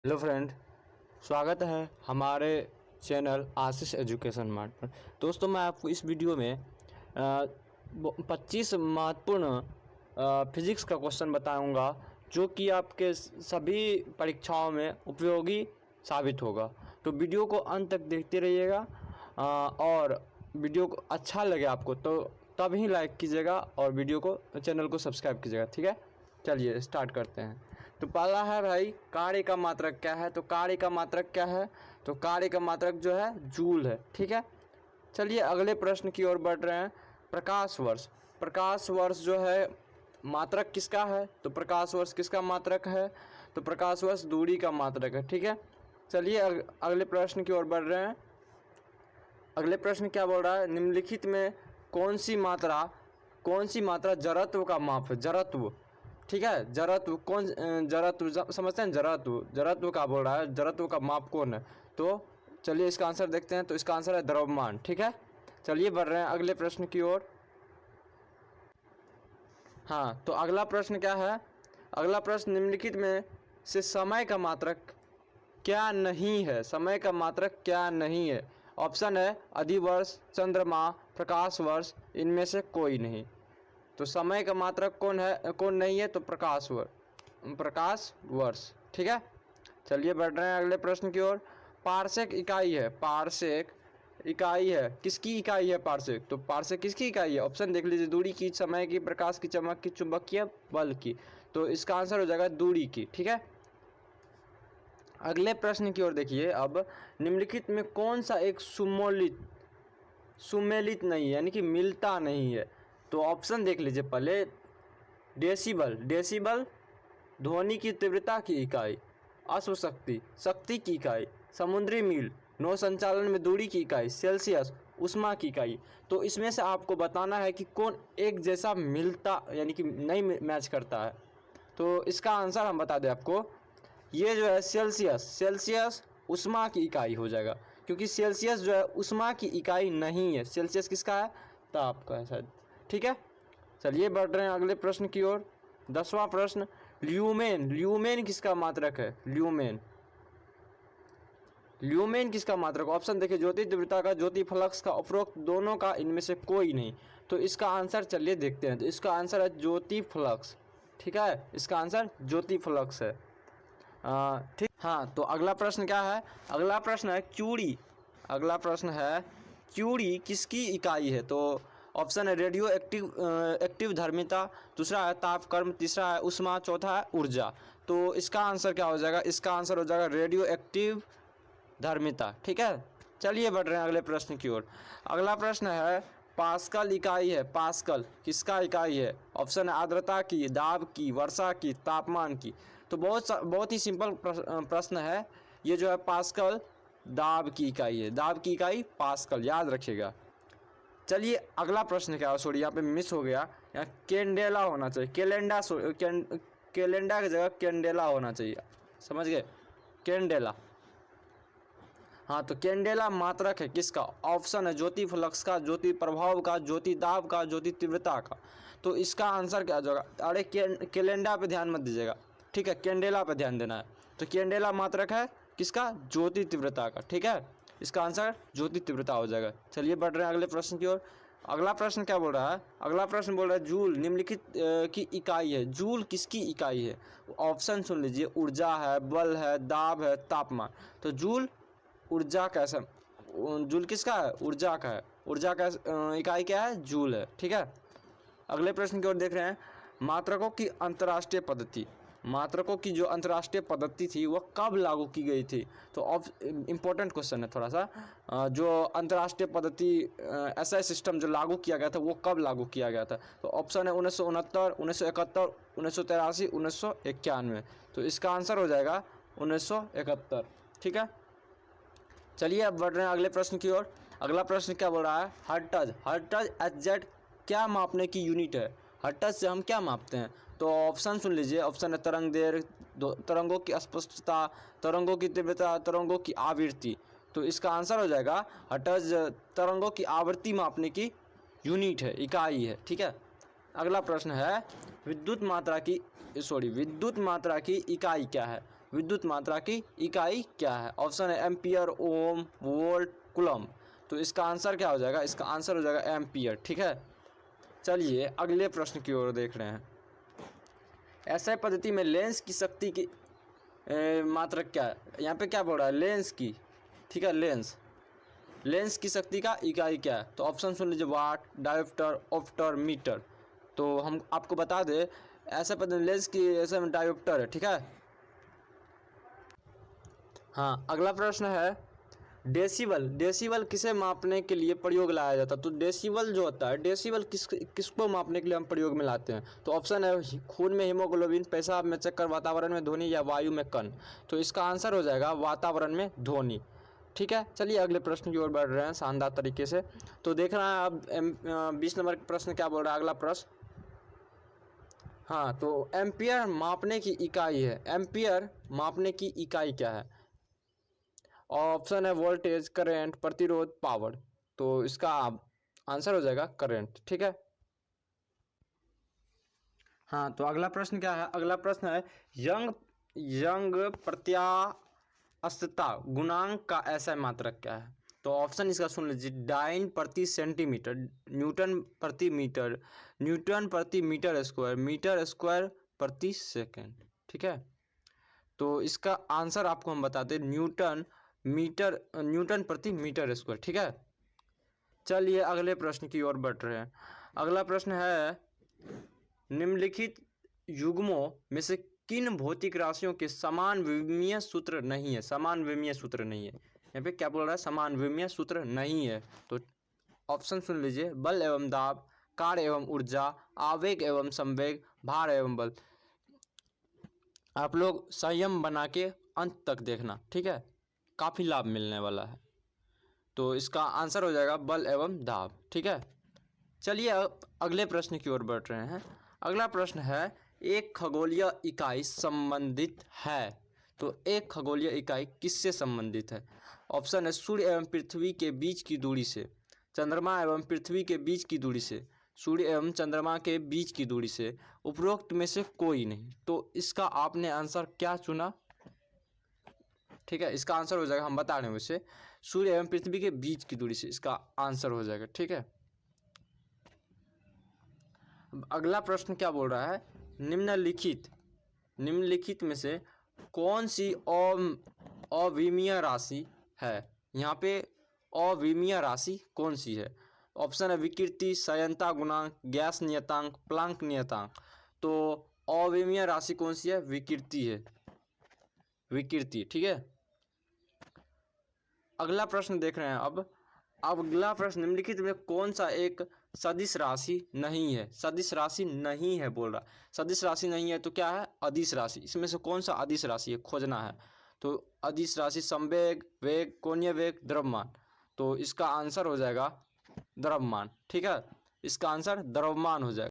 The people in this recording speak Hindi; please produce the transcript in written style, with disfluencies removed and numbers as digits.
हेलो फ्रेंड, स्वागत है हमारे चैनल आशीष एजुकेशन मार्ट पर। दोस्तों, मैं आपको इस वीडियो में 25 महत्वपूर्ण फिजिक्स का क्वेश्चन बताऊंगा जो कि आपके सभी परीक्षाओं में उपयोगी साबित होगा। तो वीडियो को अंत तक देखते रहिएगा और वीडियो को अच्छा लगे आपको तो तब ही लाइक कीजिएगा और वीडियो को चैनल को सब्सक्राइब कीजिएगा। ठीक है, चलिए स्टार्ट करते हैं। तो पहला है भाई, कार्य का मात्रक क्या है? तो कार्य का मात्रक क्या है? तो कार्य का मात्रक जो है जूल है। ठीक है, चलिए अगले प्रश्न की ओर बढ़ रहे हैं। प्रकाश वर्ष। प्रकाश वर्ष जो है मात्रक किसका है? तो प्रकाश वर्ष किसका मात्रक है? तो प्रकाश वर्ष दूरी का मात्रक है। ठीक है, चलिए अगले प्रश्न की ओर बढ़ रहे हैं। अगले प्रश्न क्या बोल रहा है? निम्नलिखित में कौन सी मात्रा जड़त्व का माप है? जड़त्व, ठीक है, जड़त्व कौन, जड़त्व समझते हैं? जड़त्व का बोल रहा है, जड़त्व का माप कौन है? तो चलिए इसका आंसर देखते हैं। तो इसका आंसर है द्रव्यमान। ठीक है, चलिए बढ़ रहे हैं अगले प्रश्न की ओर। हाँ, तो अगला प्रश्न क्या है? अगला प्रश्न, निम्नलिखित में से समय का मात्रक क्या नहीं है? समय का मात्रक क्या नहीं है? ऑप्शन है अधिवर्ष, चंद्रमा, प्रकाश वर्ष, इनमें से कोई नहीं। तो समय का मात्रक कौन नहीं है? तो प्रकाश वर्ष। ठीक है, चलिए बढ़ रहे हैं अगले प्रश्न की ओर। पारसेक इकाई है, पारसेक इकाई है, किसकी इकाई है पारसेक? तो पारसेक किसकी इकाई है? ऑप्शन देख लीजिए, दूरी की, समय की, प्रकाश की, चमक की, चुंबकीय बल की। तो इसका आंसर हो जाएगा दूरी की। ठीक है, अगले प्रश्न की ओर देखिए। अब निम्नलिखित में कौन सा एक सुमेलित नहीं है, यानी कि मिलता नहीं है? तो ऑप्शन देख लीजिए पहले। डेसिबल ध्वनि की तीव्रता की इकाई, अश्व शक्ति शक्ति की इकाई, समुद्री मील नौ संचालन में दूरी की इकाई, सेल्सियस ऊष्मा की इकाई। तो इसमें से आपको बताना है कि कौन एक जैसा मिलता यानी कि नहीं मैच करता है। तो इसका आंसर हम बता दें आपको, ये जो है सेल्सियस ऊष्मा की इकाई हो जाएगा, क्योंकि सेल्सियस जो है ऊष्मा की इकाई नहीं है। सेल्सियस किसका है? ताप का है शायद। ठीक है, चलिए बढ़ रहे हैं अगले प्रश्न की ओर। 10वां प्रश्न, ल्यूमेन किसका मात्रक है? ल्यूमेन किसका मात्रक? ऑप्शन देखिए, ज्योति तीव्रता का, ज्योति फ्लक्स का, उपरोक्त दोनों का, इनमें से कोई नहीं। तो इसका आंसर चलिए देखते हैं। तो इसका आंसर है ज्योति फ्लक्स। ठीक है, इसका आंसर ज्योति फ्लक्स है। ठीक, हाँ, तो अगला प्रश्न क्या है? अगला प्रश्न है क्यूरी। अगला प्रश्न है क्यूरी किसकी इकाई है? तो ऑप्शन है रेडियो एक्टिव धर्मिता, दूसरा है तापक्रम, तीसरा है ऊष्मा, चौथा है ऊर्जा। तो इसका आंसर क्या हो जाएगा? इसका आंसर हो जाएगा रेडियो एक्टिव धर्मिता। ठीक है, चलिए बढ़ रहे हैं अगले प्रश्न की ओर। अगला प्रश्न है पास्कल इकाई है। पास्कल किसका इकाई है? ऑप्शन है आर्द्रता की, दाब की, वर्षा की, तापमान की। तो बहुत ही सिंपल प्रश्न है ये जो है। पास्कल दाब की इकाई है, दाब की इकाई पास्कल, याद रखिएगा। चलिए अगला प्रश्न क्या है? सॉरी, यहाँ पे मिस हो गया, यहाँ कैंडेला होना चाहिए, कैलेंडा की जगह कैंडेला होना चाहिए, समझ गए? कैंडेला। हाँ, तो कैंडेला मात्रक है किसका? ऑप्शन है ज्योति फ्लक्स का, ज्योति प्रभाव का, ज्योति दाब का, ज्योति तीव्रता का। तो इसका आंसर क्या होगा? अरे कैलेंडा पे ध्यान मत दीजिएगा, ठीक है, कैंडेला पे ध्यान देना है। तो कैंडेला मात्रक है किसका? ज्योति तीव्रता का। ठीक है, इसका आंसर ज्योति तीव्रता हो जाएगा। चलिए बढ़ रहे हैं अगले प्रश्न की ओर। अगला प्रश्न क्या बोल रहा है? अगला प्रश्न बोल रहा है जूल निम्नलिखित की इकाई है। जूल किसकी इकाई है? ऑप्शन सुन लीजिए, ऊर्जा है, बल है, दाब है, तापमान। तो जूल ऊर्जा का, जूल किसका है? ऊर्जा का है। ऊर्जा का इकाई क्या है? जूल है। ठीक है, अगले प्रश्न की ओर देख रहे हैं। मात्रकों की अंतर्राष्ट्रीय पद्धति, मात्रकों की जो अंतर्राष्ट्रीय पद्धति थी वह कब लागू की गई थी? तो इम्पोर्टेंट क्वेश्चन है थोड़ा सा। जो अंतर्राष्ट्रीय पद्धति एसआई सिस्टम जो लागू किया गया था वो कब लागू किया गया था? तो ऑप्शन है 1969, 1971, 1983, 1991। तो इसका आंसर हो जाएगा 1971। ठीक है, चलिए अब बढ़ रहे हैं अगले प्रश्न की ओर। अगला प्रश्न क्या बोल रहा है? हर्ट्ज एचजेड क्या मापने की यूनिट है? हर्ट्ज से हम क्या मापते हैं? तो ऑप्शन सुन लीजिए। ऑप्शन है तरंग दैर्घ्य, तरंगों की स्पष्टता, तरंगों की तीव्रता, तरंगों की आवृत्ति। तो इसका आंसर हो जाएगा हर्ट्ज तरंगों की आवृत्ति मापने की यूनिट है, इकाई है। ठीक है, अगला प्रश्न है विद्युत मात्रा की इकाई क्या है? विद्युत मात्रा की इकाई क्या है? ऑप्शन है एम्पियर, ओम, वोल्ट, कूलम। तो इसका आंसर क्या हो जाएगा? इसका आंसर हो जाएगा एम्पियर। ठीक है, चलिए अगले प्रश्न की ओर देख रहे हैं। ऐसे पद्धति में लेंस की शक्ति की मात्रक क्या है? यहाँ पे क्या बोल रहा है? लेंस की। ठीक है, लेंस की शक्ति का इकाई क्या है? तो ऑप्शन सुन लीजिए, वाट, डायोप्टर, ऑप्टर, मीटर। तो हम आपको बता दें, ऐसे पद्धति लेंस की ऐसे में डायोप्टर है। ठीक है, हाँ। अगला प्रश्न है, डेसिबल किसे मापने के लिए प्रयोग लाया जाता है? तो डेसिबल जो होता है, डेसिबल किसको मापने के लिए हम प्रयोग में लाते हैं? तो ऑप्शन है खून में हीमोग्लोबिन, पेशाब में चक्कर, वातावरण में ध्वनि या वायु में कण। तो इसका आंसर हो जाएगा वातावरण में ध्वनि। ठीक है, चलिए अगले प्रश्न की ओर बढ़ रहे हैं शानदार तरीके से। तो देख रहे हैं अब 20 नंबर का प्रश्न क्या बोल रहा है? अगला प्रश्न, हाँ, तो एम्पियर मापने की इकाई है। एम्पियर मापने की इकाई क्या है? ऑप्शन है वोल्टेज, करंट, प्रतिरोध, पावर। तो इसका आंसर हो जाएगा करंट। ठीक है, हाँ। तो अगला प्रश्न क्या है? अगला प्रश्न है, यंग प्रत्यास्थता गुणांक का ऐसा मात्रक क्या है? तो ऑप्शन इसका सुन लीजिए, डाइन प्रति सेंटीमीटर, न्यूटन प्रति मीटर, न्यूटन प्रति मीटर स्क्वायर प्रति सेकेंड। ठीक है, तो इसका आंसर आपको हम बताते हैं न्यूटन प्रति मीटर स्क्वायर। ठीक है, चलिए अगले प्रश्न की ओर बढ़ रहे हैं। अगला प्रश्न है, निम्नलिखित युग्मों में से किन भौतिक राशियों के समान विमीय सूत्र नहीं है? समान विमीय सूत्र नहीं है, यहाँ पे क्या बोल रहा है? समान विमीय सूत्र नहीं है। तो ऑप्शन सुन लीजिए, बल एवं दाब, कार्य एवं ऊर्जा, आवेग एवं संवेग, भार एवं बल। आप लोग संयम बना के अंत तक देखना। ठीक है, काफ़ी लाभ मिलने वाला है। तो इसका आंसर हो जाएगा बल एवं दाब। ठीक है, चलिए अब अगले प्रश्न की ओर बढ़ रहे हैं। अगला प्रश्न है, एक खगोलीय इकाई संबंधित है। तो एक खगोलीय इकाई किससे संबंधित है? ऑप्शन है सूर्य एवं पृथ्वी के बीच की दूरी से, चंद्रमा एवं पृथ्वी के बीच की दूरी से, सूर्य एवं चंद्रमा के बीच की दूरी से, उपरोक्त में से कोई नहीं। तो इसका आपने आंसर क्या चुना? ठीक है, इसका आंसर हो जाएगा, हम बता रहे हैं उसे, सूर्य एवं पृथ्वी के बीच की दूरी से इसका आंसर हो जाएगा। ठीक है, अगला प्रश्न क्या बोल रहा है? निम्नलिखित में से कौन सी अविमीय राशि है? यहाँ पे अविमीय राशि कौन सी है? ऑप्शन है विकृति, संयंता गुणांक, गैस नियतांक, प्लांक नियतांक। तो अविमीय राशि कौन सी है? विकृति है, विकृति। ठीक है, अगला प्रश्न देख रहे हैं। अब अगला प्रश्न, निम्नलिखित में कौन सा एक सदिश राशि नहीं है? सदिश राशि नहीं है बोल रहा, सदिश राशि नहीं है तो क्या है? अदिश राशि। इसमें से कौन सा अदिश राशि है, खोजना है। तो अदिश राशि संवेग, वेग, कोणीय वेग, द्रव्यमान। तो इसका आंसर हो जाएगा द्रव्यमान। ठीक है, इसका आंसर द्रव्यमान हो जाएगा।